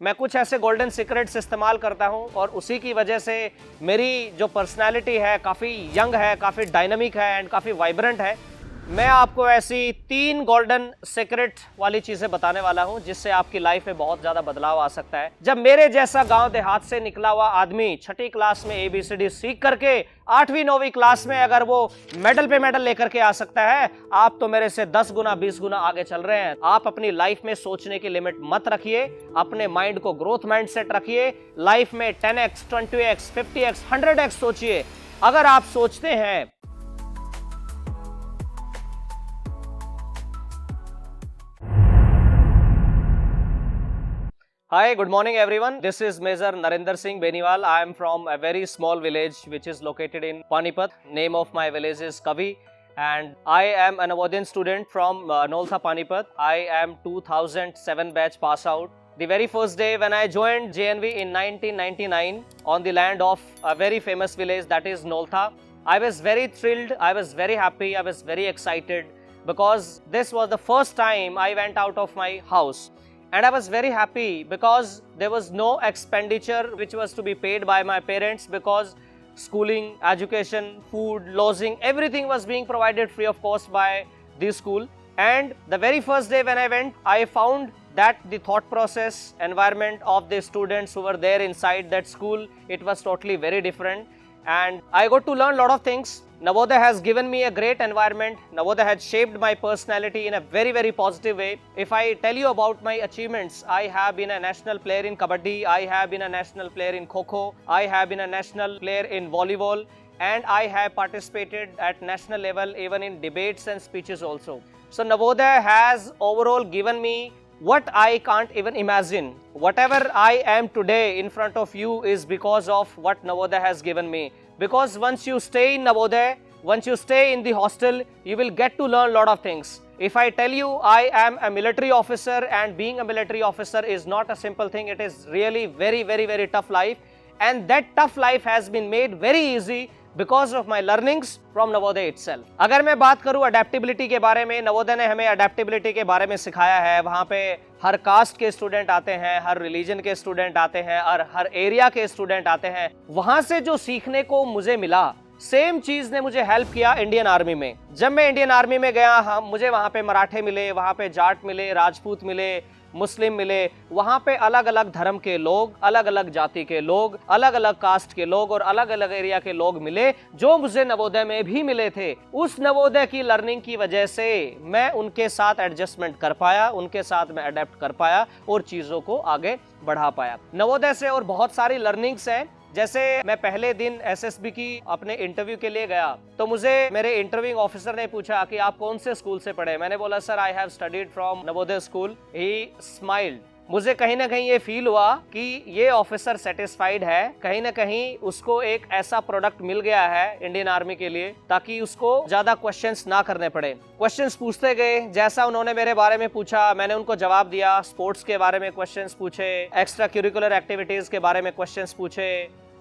मैं कुछ ऐसे गोल्डन सीक्रेट्स इस्तेमाल करता हूं और उसी की वजह से मेरी जो पर्सनालिटी है काफ़ी यंग है, काफ़ी डायनामिक है एंड काफ़ी वाइब्रेंट है। मैं आपको ऐसी 3 गोल्डन सीक्रेट वाली चीज़ें बताने वाला हूं जिससे आपकी लाइफ में बहुत ज़्यादा बदलाव आ सकता है। जब मेरे जैसा गांव देहात से निकला हुआ आदमी छठी क्लास में ABCD सीख करके 8वीं 9वीं क्लास में अगर वो मेडल पे मेडल लेकर के आ सकता है, आप तो मेरे से 10 गुना 20 गुना आगे चल रहे हैं। आप अपनी लाइफ में सोचने की लिमिट मत रखिए, अपने माइंड को ग्रोथ माइंड सेट रखिए। लाइफ में 10x 20x 50x 100x सोचिए। अगर आप सोचते हैं Hi, good morning everyone. This is Major Narendra Singh Beniwal. I am from a very small village which is located in Panipat. Name of my village is Kavi and I am an Navodaya student from Noltha Panipat. I am 2007 batch pass out. The very first day when I joined JNV in 1999 on the land of a very famous village that is Noltha, I was very thrilled, I was very happy, I was very excited because this was the first time I went out of my house. And I was very happy because there was no expenditure which was to be paid by my parents because schooling, education, food, lodging, everything was being provided free of cost by the school. And the very first day when I went, I found that the thought process, environment of the students who were there inside that school, it was totally very different. And I got to learn a lot of things. Navodaya has given me a great environment. Navodaya has shaped my personality in a very, very positive way. If I tell you about my achievements, I have been a national player in Kabaddi, I have been a national player in Kho-Kho, I have been a national player in volleyball, and I have participated at national level even in debates and speeches also. So Navodaya has overall given me what I can't even imagine. Whatever I am today in front of you is because of what Navodaya has given me. Because once you stay in Navodaya, once you stay in the hostel, you will get to learn a lot of things. If I tell you I am a military officer and being a military officer is not a simple thing, it is really very, very, very tough life. And that tough life has been made very easy because of my learnings from Navodaya itself. अगर मैं बात करूं adaptability के बारे में, नवोदय ने हमें adaptability के बारे में सिखाया है। वहाँ पे हर कास्ट के स्टूडेंट आते हैं, हर रिलीजन के स्टूडेंट आते हैं और हर एरिया के स्टूडेंट आते हैं। वहाँ से जो सीखने को मुझे मिला, सेम चीज ने मुझे हेल्प किया इंडियन आर्मी में। जब मैं इंडियन आर्मी में गया, मुझे वहाँ पे मराठे मिले, वहाँ पे जाट मिले, राजपूत मिले, मुस्लिम मिले। वहाँ पे अलग अलग धर्म के लोग, अलग अलग जाति के लोग, अलग अलग कास्ट के लोग और अलग अलग एरिया के लोग मिले जो मुझे नवोदय में भी मिले थे। उस नवोदय की लर्निंग की वजह से मैं उनके साथ एडजस्टमेंट कर पाया, उनके साथ मैं अडेप्ट कर पाया और चीजों को आगे बढ़ा पाया। नवोदय से और बहुत सारी लर्निंग्स हैं। जैसे मैं पहले दिन SSB की अपने इंटरव्यू के लिए गया तो मुझे मेरे इंटरव्यूइंग ऑफिसर ने पूछा कि आप कौन से स्कूल से पढ़े। मैंने बोला sir I have studied from Navodaya school. He smiled. मुझे कहीं ना कहीं ये फील हुआ कि ये ऑफिसर सेटिस्फाइड है, कहीं ना कहीं उसको एक ऐसा प्रोडक्ट मिल गया है इंडियन आर्मी के लिए ताकि उसको ज्यादा क्वेश्चंस ना करने पड़े। क्वेश्चंस पूछते गए, जैसा उन्होंने मेरे बारे में पूछा मैंने उनको जवाब दिया। स्पोर्ट्स के बारे में क्वेश्चंस पूछे, एक्स्ट्रा करिकुलर एक्टिविटीज के बारे में क्वेश्चंस पूछे,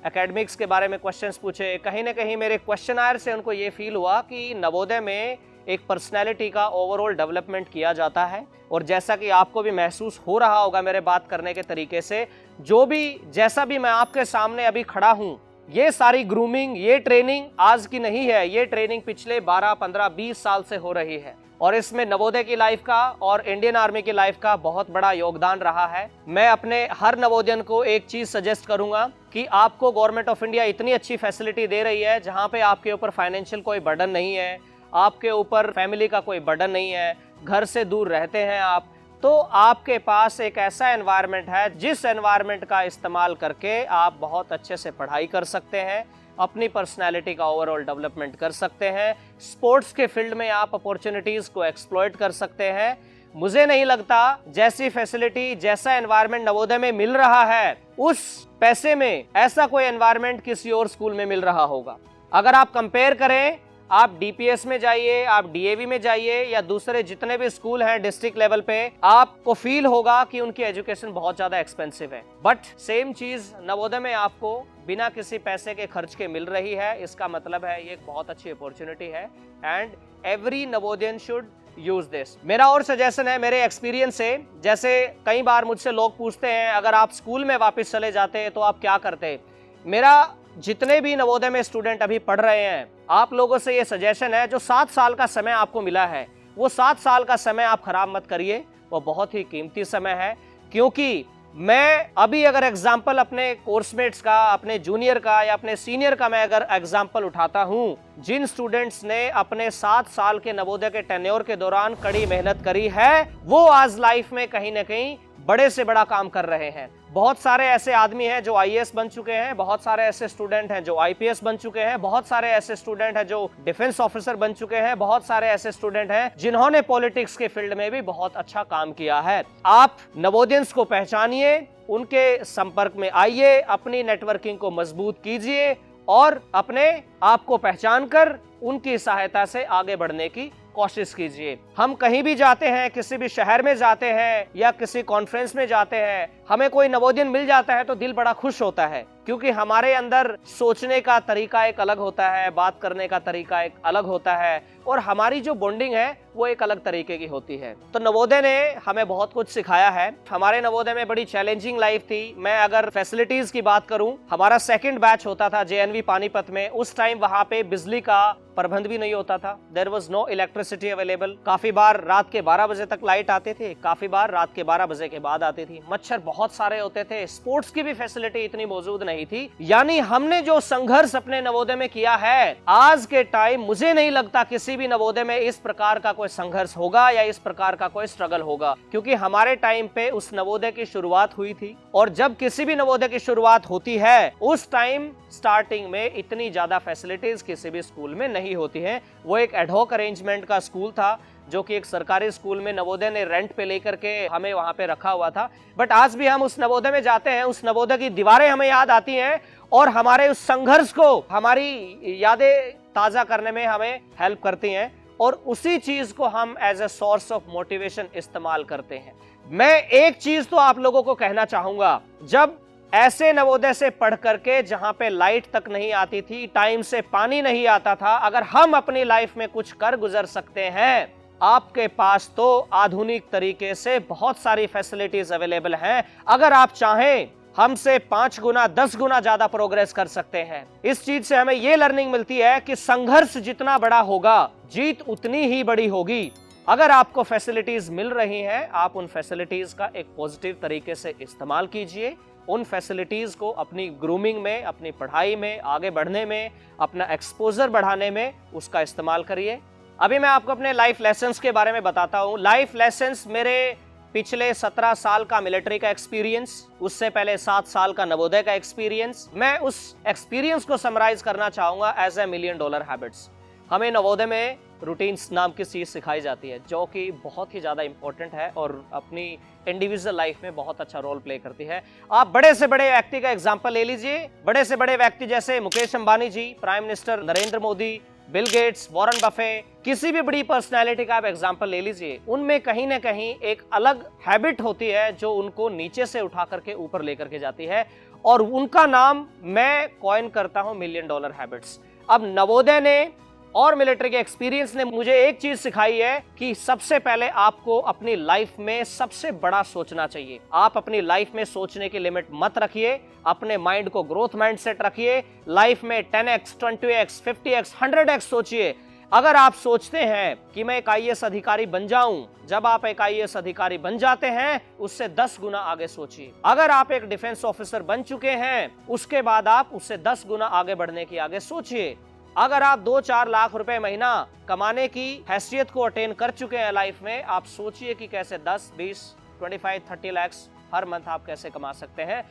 एकेडमिक्स के बारे में क्वेश्चंस पूछे। कहीं ना कहीं मेरे क्वेश्चनायर से उनको ये फील हुआ कि नवोदय में एक पर्सनैलिटी का ओवरऑल डेवलपमेंट किया जाता है। और जैसा कि आपको भी महसूस हो रहा होगा मेरे बात करने के तरीके से, जो भी जैसा भी मैं आपके सामने अभी खड़ा हूँ, ये सारी ग्रूमिंग, ये ट्रेनिंग आज की नहीं है, ये ट्रेनिंग पिछले 12, 15, 20 साल से हो रही है। और इसमें नवोदय की लाइफ का और इंडियन आर्मी की लाइफ का बहुत बड़ा योगदान रहा है। मैं अपने हर नवोदयन को एक चीज सजेस्ट करूंगा कि आपको गवर्नमेंट ऑफ इंडिया इतनी अच्छी फैसिलिटी दे रही है जहां पे आपके ऊपर फाइनेंशियल कोई बर्डन नहीं है, आपके ऊपर फैमिली का कोई बर्डन नहीं है, घर से दूर रहते हैं आप, तो आपके पास एक ऐसा एनवायरनमेंट है जिस एनवायरनमेंट का इस्तेमाल करके आप बहुत अच्छे से पढ़ाई कर सकते हैं, अपनी पर्सनालिटी का ओवरऑल डेवलपमेंट कर सकते हैं, स्पोर्ट्स के फील्ड में आप अपॉर्चुनिटीज को एक्सप्लॉइट कर सकते हैं। मुझे नहीं लगता जैसी फैसिलिटी, जैसा एनवायरनमेंट नवोदय में मिल रहा है, उस पैसे में ऐसा कोई एनवायरनमेंट किसी और स्कूल में मिल रहा होगा। अगर आप कंपेयर करें, आप DPS में जाइए, आप DAV में जाइए या दूसरे जितने भी स्कूल हैं डिस्ट्रिक्ट लेवल पे, आपको फील होगा कि उनकी एजुकेशन बहुत ज्यादा एक्सपेंसिव है। बट सेम चीज नवोदय में आपको बिना किसी पैसे के खर्च के मिल रही है। इसका मतलब है ये एक बहुत अच्छी अपॉर्चुनिटी है and every Navodayan should use this. मेरा और सजेशन है मेरे एक्सपीरियंस से, जैसे कई बार मुझसे लोग पूछते हैं अगर आप स्कूल में वापस चले जाते तो आप क्या करते। मेरा जितने भी नवोदय में स्टूडेंट अभी पढ़ रहे हैं, आप लोगों से ये सजेशन है, जो 7 साल का समय आपको मिला है वो 7 साल का समय आप खराब मत करिए, वो बहुत ही कीमती समय है। क्योंकि मैं अभी अगर एग्जाम्पल अपने कोर्समेट्स का, अपने जूनियर का या अपने सीनियर का मैं अगर एग्जाम्पल उठाता हूं, जिन स्टूडेंट्स ने अपने 7 साल के नवोदय के टेन्योर के दौरान कड़ी मेहनत करी है, वो आज लाइफ में कहीं ना कहीं बड़े से बड़ा काम कर रहे हैं। बहुत सारे ऐसे आदमी हैं जो आईएएस बन चुके हैं, बहुत सारे ऐसे स्टूडेंट हैं जो आईपीएस बन चुके हैं, बहुत सारे ऐसे स्टूडेंट हैं जो डिफेंस ऑफिसर बन चुके हैं, बहुत सारे ऐसे स्टूडेंट हैं जिन्होंने पॉलिटिक्स के फील्ड में भी बहुत अच्छा काम किया है। आप नवोदयंस को पहचानिए, उनके संपर्क में आइए, अपनी नेटवर्किंग को मजबूत कीजिए और अपने आप को पहचान कर उनकी सहायता से आगे बढ़ने की कोशिश कीजिए। हम कहीं भी जाते हैं, किसी भी शहर में जाते हैं या किसी कॉन्फ्रेंस में जाते हैं, हमें कोई नवोदयन मिल जाता है तो दिल बड़ा खुश होता है, क्योंकि हमारे अंदर सोचने का तरीका एक अलग होता है, बात करने का तरीका एक अलग होता है और हमारी जो बॉन्डिंग है वो एक अलग तरीके की होती है। तो नवोदय ने हमें बहुत कुछ सिखाया है। हमारे नवोदय में बड़ी चैलेंजिंग लाइफ थी। मैं अगर फैसिलिटीज की बात करूं, हमारा सेकंड बैच होता था जेएनवी पानीपत में। उस टाइम वहां पे बिजली का प्रबंध भी नहीं होता था। There was no electricity available. काफी बार रात के 12 बजे तक लाइट आते थे, काफी बार रात के 12 बजे के बाद आती थी। मच्छर बहुत सारे होते थे, स्पोर्ट्स की भी फैसिलिटी इतनी मौजूद नहीं थी। यानी हमने जो संघर्ष अपने नवोदय में किया है, आज के टाइम मुझे नहीं लगता किसी भी नवोदय में इस प्रकार का कोई संघर्ष होगा या इस प्रकार का कोई स्ट्रगल होगा, क्योंकि हमारे टाइम पे उस नवोदय की शुरुआत हुई थी। और जब किसी भी नवोदय की शुरुआत होती है, उस टाइम स्टार्टिंग में इतनी ज्यादा फैसिलिटीज किसी भी स्कूल में नहीं होती है। वो एक एडहॉक अरेंजमेंट का स्कूल था, जो कि एक सरकारी स्कूल में नवोदय ने रेंट पे लेकर के हमें वहां पे रखा हुआ था। बट आज भी हम उस नवोदय में जाते हैं, उस नवोदय की दीवारें हमें याद आती हैं और हमारे उस संघर्ष को, हमारी यादें ताजा करने में हमें हेल्प करती हैं और उसी चीज को हम as a source of motivation इस्तेमाल करते हैं। मैं एक चीज तो आप लोगों को कहना चाहूंगा, जब ऐसे नवोदय से पढ़ करके जहां पे लाइट तक नहीं आती थी, टाइम से पानी नहीं आता था, अगर हम अपनी लाइफ में कुछ कर गुजर सकते हैं, आपके पास तो आधुनिक तरीके से बहुत सारी फैसिलिटीज अवेलेबल हैं। अगर आप चाहें, हमसे 5 गुना 10 गुना ज्यादा प्रोग्रेस कर सकते हैं। इस चीज से हमें यह लर्निंग मिलती है कि संघर्ष जितना बड़ा होगा, जीत उतनी ही बड़ी होगी। अगर आपको फैसिलिटीज मिल रही हैं, आप उन फैसिलिटीज का एक पॉजिटिव तरीके से इस्तेमाल कीजिए। उन फैसिलिटीज को अपनी ग्रूमिंग में, अपनी पढ़ाई में आगे बढ़ने में, अपना एक्सपोजर बढ़ाने में उसका इस्तेमाल करिए। अभी मैं आपको अपने लाइफ लेसन्स के बारे में बताता हूँ। लाइफ लेसन्स मेरे पिछले 17 साल का मिलिट्री का एक्सपीरियंस, उससे पहले 7 साल का नवोदय का एक्सपीरियंस, मैं उस एक्सपीरियंस को समराइज करना चाहूंगा एज ए $1 मिलियन हैबिट्स। हमें नवोदय में रूटीन्स नाम की चीज सिखाई जाती है, जो कि बहुत ही ज्यादा इंपॉर्टेंट है और अपनी इंडिविजुअल लाइफ में बहुत अच्छा रोल प्ले करती है। आप बड़े से बड़े व्यक्ति का एग्जांपल ले लीजिए। बड़े से बड़े व्यक्ति जैसे Mukesh Ambani ji, prime minister Narendra Modi, Bill Gates, Warren Buffett, किसी भी बड़ी पर्सनैलिटी का आप एग्जांपल ले लीजिए। उनमें कहीं ना कहीं एक अलग हैबिट होती है जो उनको नीचे से उठा करके ऊपर लेकर के जाती है, और उनका नाम मैं कॉइन करता हूं $1 मिलियन हैबिट्स। अब नवोदय ने और मिलिट्री के एक्सपीरियंस ने मुझे एक चीज सिखाई है कि सबसे पहले आपको अपनी लाइफ में सबसे बड़ा सोचना चाहिए। आप अपनी लाइफ में सोचने की लिमिट मत रखिए, अपने माइंड को ग्रोथ माइंडसेट रखिए। लाइफ में 10x, 20x, 50x, 100x सोचिए। अगर आप सोचते हैं कि मैं एक आईएएस अधिकारी बन जाऊं, जब आप एक आईएएस अधिकारी बन जाते हैं, उससे 10 गुना आगे सोचिए। अगर आप एक डिफेंस ऑफिसर बन चुके हैं, उसके बाद आप उससे 10 गुना आगे बढ़ने की आगे सोचिए। अगर आप 2-4 लाख रुपए महीना कमाने की हैसियत को अटेन कर चुके हैं लाइफ में, आप सोचिए कि कैसे 10, 20, 25, 30 लाख हर मंथ आप कैसे कमा सकते हैं।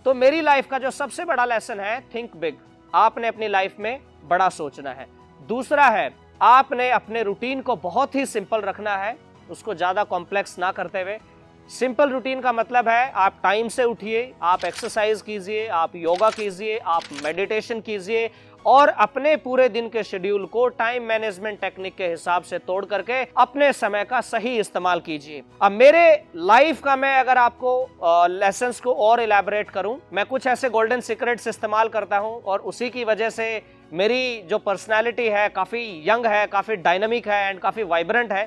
तो मेरी लाइफ का जो सबसे बड़ा लेसन है, थिंक बिग। आपने अपनी लाइफ में बड़ा सोचना है। दूसरा है, आपने अपने रूटीन को बहुत ही सिंपल रखना है, उसको ज्यादा कॉम्प्लेक्स ना करते हुए। सिंपल रूटीन का मतलब है आप टाइम से उठिए, आप एक्सरसाइज कीजिए, आप योगा कीजिए, आप मेडिटेशन कीजिए और अपने पूरे दिन के शेड्यूल को टाइम मैनेजमेंट टेक्निक के हिसाब से तोड़ करके अपने समय का सही इस्तेमाल कीजिए। अब मेरे लाइफ का मैं अगर आपको लेसन्स को और इलैबोरेट करूं, मैं कुछ ऐसे गोल्डन सीक्रेट्स इस्तेमाल करता हूं और उसी की वजह से मेरी जो पर्सनैलिटी है काफी यंग है, काफी डायनामिक है एंड काफी वाइब्रेंट है।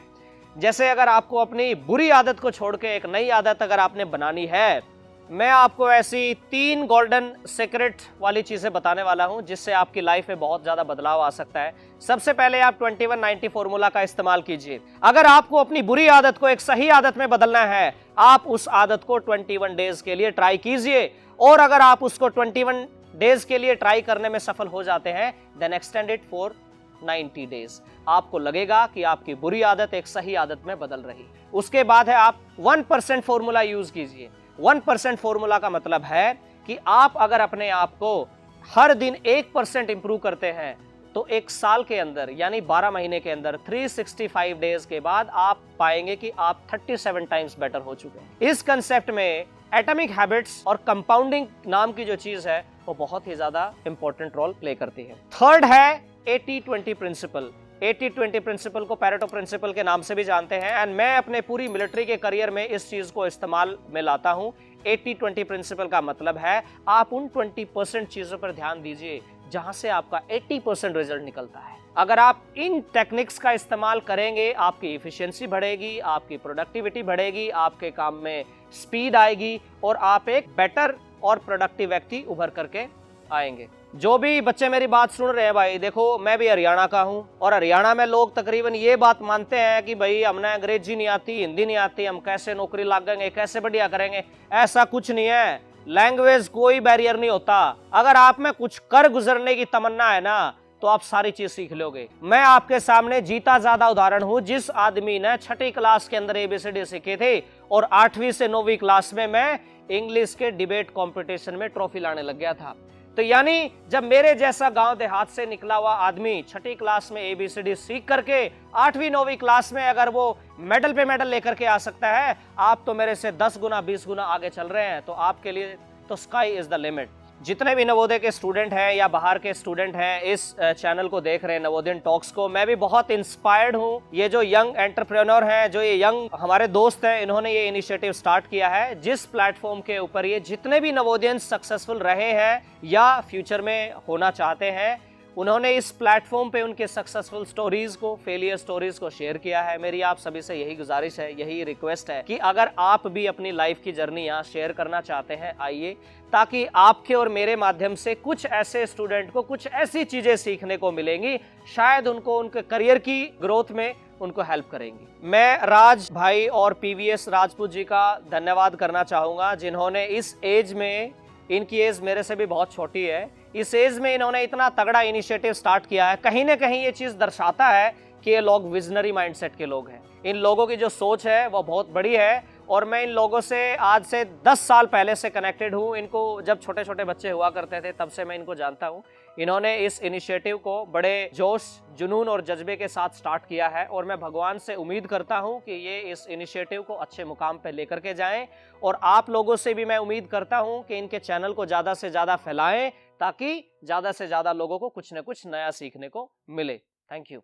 जैसे अगर आपको अपनी बुरी आदत को छोड़ के एक नई आदत अगर आपने बनानी है, मैं आपको ऐसी 3 गोल्डन सीक्रेट वाली चीजें बताने वाला हूं जिससे आपकी लाइफ में बहुत ज्यादा बदलाव आ सकता है। सबसे पहले आप 2190 फॉर्मूला का इस्तेमाल कीजिए। अगर आपको अपनी बुरी आदत को एक सही आदत में बदलना है, आप उस आदत को 21 डेज के लिए ट्राई कीजिए, और अगर आप उसको 21 डेज के लिए ट्राई करने में सफल हो जाते हैं, then extend it for 90 days. आपको लगेगा कि आपकी बुरी आदत एक सही आदत में बदल रही। उसके बाद है आप 1% फॉर्मूला यूज कीजिए। 1% फॉर्मूला का मतलब है कि आप अगर अपने आप को हर दिन 1% इंप्रूव करते हैं, तो एक साल के अंदर यानी 12 महीने के अंदर 365 डेज के बाद आप पाएंगे कि आप 37 टाइम्स बेटर हो चुके हैं। इस कंसेप्ट में एटॉमिक हैबिट्स और कंपाउंडिंग नाम की जो चीज है वो बहुत ही ज्यादा इंपॉर्टेंट रोल प्ले करती है। थर्ड है 80-20 प्रिंसिपल। 80-20 प्रिंसिपल को पैरेटो प्रिंसिपल के नाम से भी जानते हैं, एंड मैं अपने पूरी मिलिट्री के करियर में इस चीज को इस्तेमाल में लाता हूं। 80-20 प्रिंसिपल का मतलब है आप उन 20% चीजों पर ध्यान दीजिए जहां से आपका 80% रिजल्ट निकलता है। अगर आप इन टेक्निक्स का इस्तेमाल करेंगे, आपकी इफिशियंसी बढ़ेगी, आपकी प्रोडक्टिविटी बढ़ेगी, आपके काम में स्पीड आएगी, और आप एक बेटर और प्रोडक्टिव व्यक्ति उभर करके आएंगे। जो भी बच्चे मेरी बात सुन रहे हैं भाई, देखो मैं भी हरियाणा का हूं, और हरियाणा में लोग तकरीबन ये बात मानते हैं कि भाई हमने अंग्रेजी नहीं आती, हिंदी नहीं आती, हम कैसे नौकरी लागेंगे, कैसे बढ़िया करेंगे। ऐसा कुछ नहीं है, लैंग्वेज कोई बैरियर नहीं होता। अगर आप में कुछ कर गुजरने की तमन्ना है ना, तो आप सारी चीज सीख लोगे। मैं आपके सामने जीता ज्यादा उदाहरण हूं, जिस आदमी ने 6ठी क्लास के अंदर ABCD सीखे थे और 8वीं से 9वीं क्लास में मैं इंग्लिश के डिबेट कंपटीशन में ट्रॉफी लाने लग गया था। तो यानी जब मेरे जैसा गांव देहात से निकला हुआ आदमी 6ठी क्लास में ABCD सीख करके 8वीं 9वीं क्लास में अगर वो मेडल पे मेडल लेकर के आ सकता है, आप तो मेरे से 10 गुना 20 गुना आगे चल रहे हैं। तो आपके लिए तो स्काई इज द लिमिट। जितने भी नवोदय के स्टूडेंट हैं या बाहर के स्टूडेंट हैं, इस चैनल को देख रहे हैं, नवोदय टॉक्स को, मैं भी बहुत इंस्पायर्ड हूं। ये जो यंग एंटरप्रेन्योर हैं, जो ये यंग हमारे दोस्त हैं, इन्होंने ये इनिशिएटिव स्टार्ट किया है, जिस प्लेटफॉर्म के ऊपर ये जितने भी नवोदय सक्सेसफुल रहे हैं या फ्यूचर में होना चाहते हैं, उन्होंने इस प्लेटफॉर्म पे उनके सक्सेसफुल स्टोरीज को, फेलियर स्टोरीज को शेयर किया है। मेरी आप सभी से यही गुजारिश है, यही रिक्वेस्ट है कि अगर आप भी अपनी लाइफ की जर्नी यहाँ शेयर करना चाहते हैं, आइए, ताकि आपके और मेरे माध्यम से कुछ ऐसे स्टूडेंट को कुछ ऐसी चीजें सीखने को मिलेंगी, शायद उनको उनके करियर की ग्रोथ में उनको हेल्प करेंगी। मैं राज भाई और PVS राजपूत जी का धन्यवाद करना चाहूंगा, जिन्होंने इस एज में, इनकी एज मेरे से भी बहुत छोटी है, इस एज में इन्होंने इतना तगड़ा इनिशिएटिव स्टार्ट किया है। कहीं ना कहीं ये चीज दर्शाता है कि ये लोग विजनरी माइंडसेट के लोग हैं। इन लोगों की जो सोच है वो बहुत बड़ी है, और मैं इन लोगों से आज से 10 साल पहले से कनेक्टेड हूँ। इनको जब छोटे छोटे बच्चे हुआ करते थे तब से मैं इनको जानता हूँ। इन्होंने इस इनिशिएटिव को बड़े जोश, जुनून और जज्बे के साथ स्टार्ट किया है, और मैं भगवान से उम्मीद करता हूँ कि ये इस इनिशिएटिव को अच्छे मुकाम पर लेकर के जाएं। और आप लोगों से भी मैं उम्मीद करता हूँ कि इनके चैनल को ज़्यादा से ज़्यादा फैलाएं, ताकि ज़्यादा से ज़्यादा लोगों को कुछ न कुछ नया सीखने को मिले। Thank you.